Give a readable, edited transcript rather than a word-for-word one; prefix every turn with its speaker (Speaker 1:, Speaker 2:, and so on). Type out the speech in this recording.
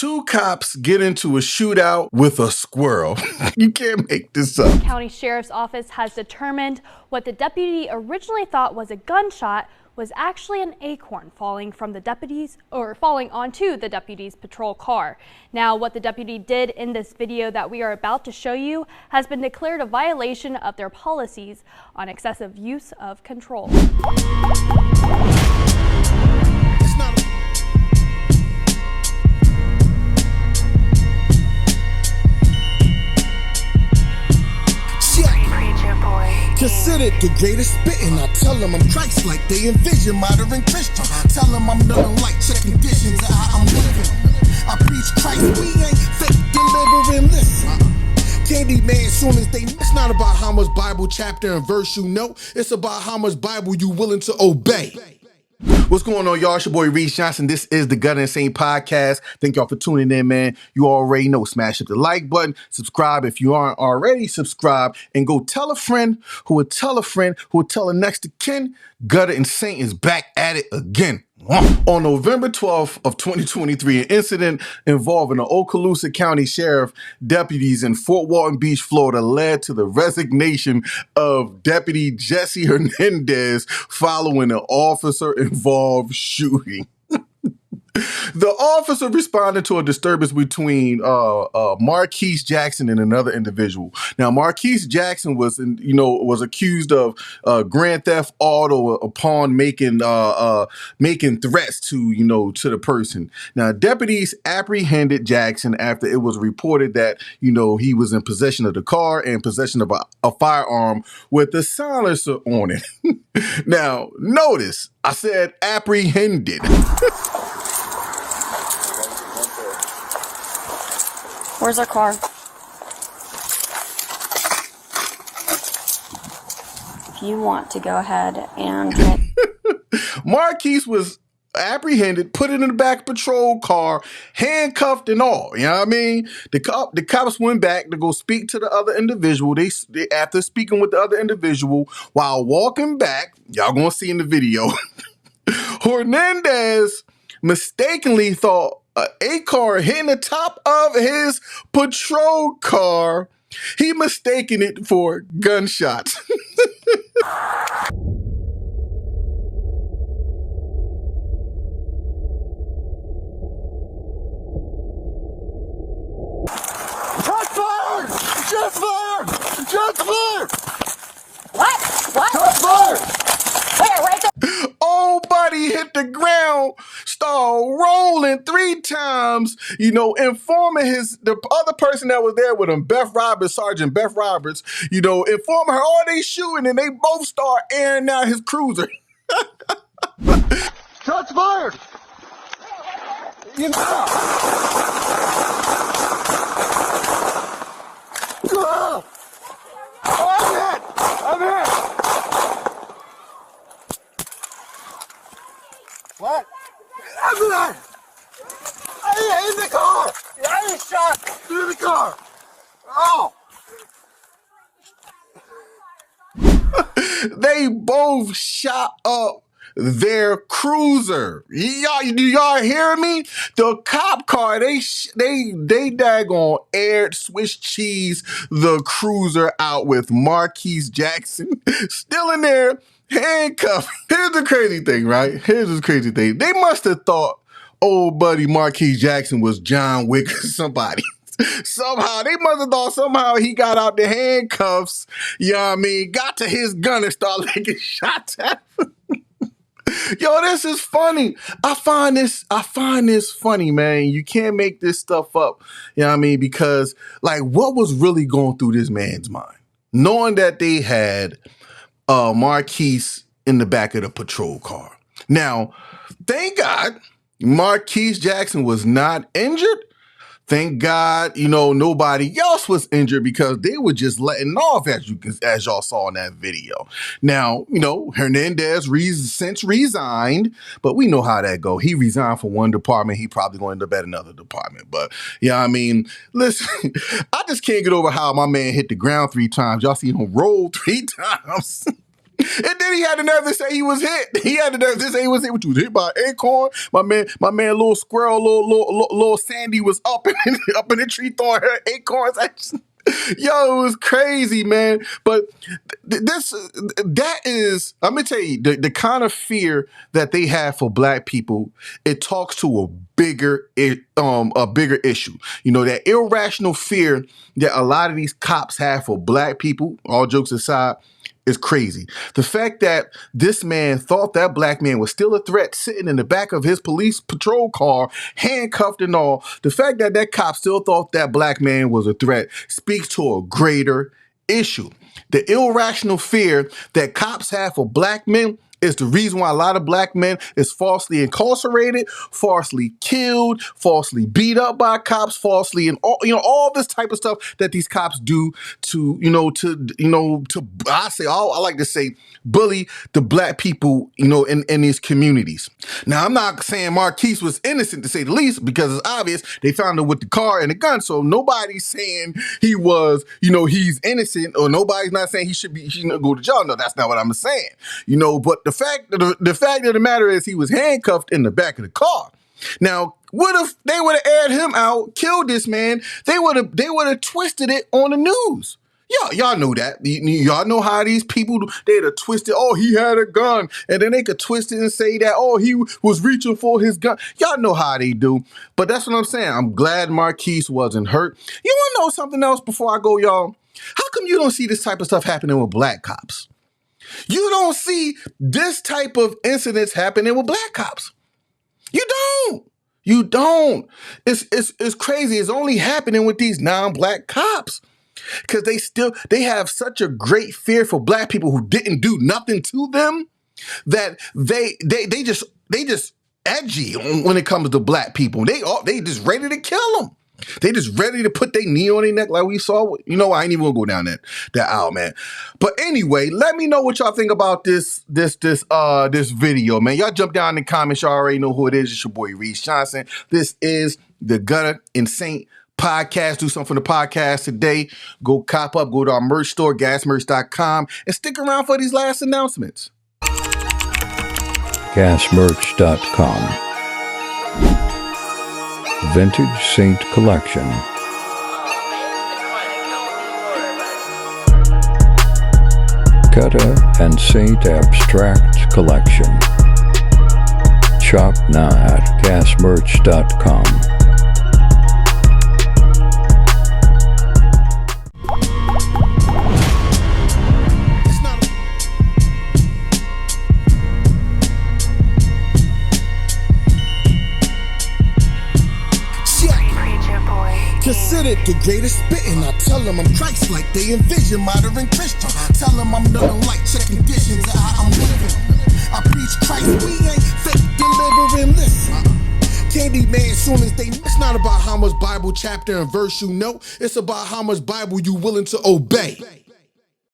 Speaker 1: Two cops get into a shootout with a squirrel. You can't make this up.
Speaker 2: County Sheriff's Office has determined what the deputy originally thought was a gunshot was actually an acorn falling onto the deputy's patrol car. Now, what the deputy did in this video that we are about to show you has been declared a violation of their policies on excessive use of control.
Speaker 3: Considered the greatest spitting. I tell them I'm Christ-like. They envision modern Christian. Tell them I'm nothing like check conditions of how I'm living. I preach Christ, we ain't fake delivering. Listen, Candyman, soon as they. It's not about how much Bible chapter and verse you know. It's about how much Bible you willing to obey.
Speaker 1: What's going on, y'all? It's your boy Reese Johnson. This is the Gutta And Saved podcast. Thank y'all for tuning in, man. You already know, smash up the like button, subscribe if you aren't already subscribed, and go tell a friend who would tell a friend who would tell a next of kin. Gutta And Saved is back at it again. On November 12th of 2023, an incident involving the Okaloosa County Sheriff deputies in Fort Walton Beach, Florida, led to the resignation of Deputy Jesse Hernandez following an officer-involved shooting. The officer responded to a disturbance between Marquise Jackson and another individual. Now, Marquise Jackson was accused of grand theft auto upon making threats to the person. Now, deputies apprehended Jackson after it was reported that he was in possession of the car and possession of a firearm with a silencer on it. Now, notice I said apprehended.
Speaker 4: Where's our car? If you want to go ahead and...
Speaker 1: Marquise was apprehended, put in the back patrol car, handcuffed and all. You know what I mean? The cops went back to go speak to the other individual. They after speaking with the other individual, while walking back, y'all gonna see in the video, Hernandez mistakenly thought an acorn hitting the top of his patrol car. He mistaken it for gunshots.
Speaker 3: Shots fired! Shots fired! Shots fired!
Speaker 4: What?
Speaker 3: Shots fired!
Speaker 4: Where? Right there?
Speaker 1: Old buddy hit the ground, started rolling 3 times, informing the other person that was there with him, Sergeant Beth Roberts, informing her, oh, they shooting, and they both start airing out his cruiser.
Speaker 3: Shots fired! I'm hit! What? I'm in the car! I shot through the car! Oh!
Speaker 1: They both shot up their cruiser. Do y'all hear me? The cop car, they daggone aired Swiss cheese the cruiser out with Marquise Jackson still in there, handcuffed. Here's the crazy thing, right? They must have thought old buddy Marquise Jackson was John Wick or somebody. Somehow, they must have thought somehow he got out the handcuffs, got to his gun and started making shots at him. Yo, this is funny. I find this funny, man. You can't make this stuff up. Because what was really going through this man's mind? Knowing that they had Marquise in the back of the patrol car. Now, thank God Marquise Jackson was not injured. Thank God, nobody else was injured because they were just letting off as y'all saw in that video. Now, Hernandez since resigned, but we know how that go. He resigned for one department. He probably going to end up at another department. But listen, I just can't get over how my man hit the ground 3 times. Y'all see him roll 3 times. And then he had the nerve to say he was hit. He had the nerve to say he was hit. What, you was hit by an acorn? My man, little Squirrel, little Sandy was up in the tree throwing her acorns. Yo, it was crazy, man. But that is, I'm gonna tell you, the kind of fear that they have for black people, it talks to a bigger issue. You know, that irrational fear that a lot of these cops have for black people, all jokes aside, is crazy. The fact that this man thought that black man was still a threat sitting in the back of his police patrol car, handcuffed and all, the fact that that cop still thought that black man was a threat speaks to a greater issue. The irrational fear that cops have for black men is the reason why a lot of black men is falsely incarcerated, falsely killed, falsely beat up by cops, falsely, and all this type of stuff that these cops do to I like to say bully the black people, in these communities. Now, I'm not saying Marquise was innocent, to say the least, because it's obvious they found him with the car and the gun. So nobody's saying he was, he's innocent, or nobody's not saying he should go to jail. No, that's not what I'm saying. But the fact of the matter is he was handcuffed in the back of the car. Now, what if they would have aired him out, killed this man? They would have twisted it on the news. Y'all know that. Y'all know how these people, they'd have twisted, oh, he had a gun. And then they could twist it and say that, oh, he was reaching for his gun. Y'all know how they do. But that's what I'm saying. I'm glad Marquise wasn't hurt. You want to know something else before I go, y'all? How come you don't see this type of stuff happening with black cops? You don't see this type of incidents happening with black cops. You don't. It's crazy. It's only happening with these non-black cops. Because they have such a great fear for black people who didn't do nothing to them, that they just edgy when it comes to black people. They just ready to kill them. They just ready to put their knee on their neck like we saw. I ain't even gonna go down that aisle, man. But anyway, let me know what y'all think about this video, man. Y'all jump down in the comments. Y'all already know who it is. It's your boy Reese Johnson. This is the Gutta And Saved podcast. Do something for the podcast today. Go cop up. Go to our merch store, gasmerch.com, and stick around for these last announcements.
Speaker 5: Gasmerch.com. Vintage Saint Collection. Gutta And Saved Abstract Collection. Shop now at gasmerch.com.
Speaker 3: Considered the greatest spitting. I tell them I'm Christ-like, they envision modern Christian. Tell them I'm nothing like, check conditions of how I'm living. I preach Christ, we ain't fake delivering. Listen, Candy man, soon as it's not about how much Bible chapter and verse you know, it's about how much Bible you willing to obey.